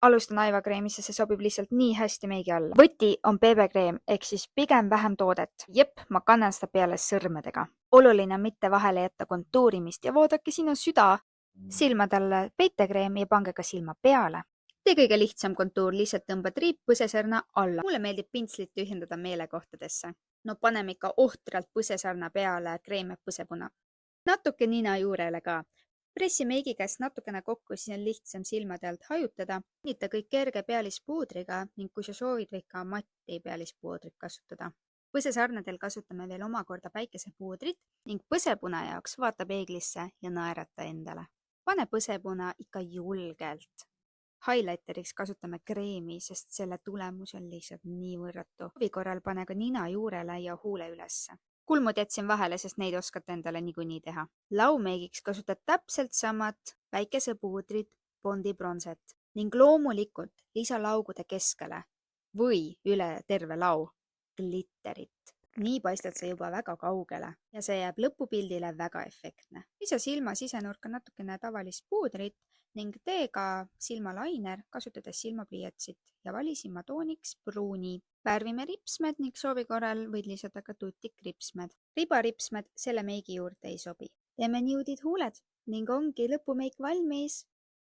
Alustan aivakreemist ja see sobib lihtsalt nii hästi meigi alla. Võti on BB-kreem ehk siis pigem vähem toodet. Jep, ma kannan seda peale sõrmedega. Oluline on mitte vahele jätta kontuurimist ja voodake, siin on süda. Silmadele peitekreem ja pange ka silma peale. Tee kõige lihtsam kontuur, lihtsalt tõmbad riip põsesarna alla. Mulle meeldib pintslit ühendada meelekohtadesse. No paneme ikka ohtralt põsesarna peale kreem ja põsepuna. Natuke nina juurele ka. Pressi meigi käest natukene kokku, siis on lihtsam silmade alt hajutada. Nita kõik kerge pealispuudriga ning kui sa soovid, võid ka matti pealispuudrit kasutada. Põsesarnadel kasutame veel omakorda päikesepuudrit ning põsepuna jaoks vaata peeglisse ja naerata endale. Pane põsepuna ikka julgelt. Highlighteriks kasutame kreemi, sest selle tulemus on lihtsalt nii võrratu. Soovi korral pane ka nina juurele ja huule ülesse. Kulmud jätsin vahele, sest neid oskate endale niikuinii teha. Laumeigiks kasutad täpselt samat päikesepuudrit, Bondi bronset ning loomulikult lisa laugude keskele või üle terve lau glitterit. Nii paistad sa juba väga kaugele ja see jääb lõpupildile väga efektne. Lisa silma sisenurka natukene tavalist puudrit ning tee ka silmalainer, kasutades silmapliiatsit ja vali silmatooniks pruuni. Värvime ripsmed ning soovi korral võid lisada ka tutikripsmed. Ribaripsmed selle meigi juurde ei sobi. Teeme nuudid huuled ning ongi lõpumeik valmis.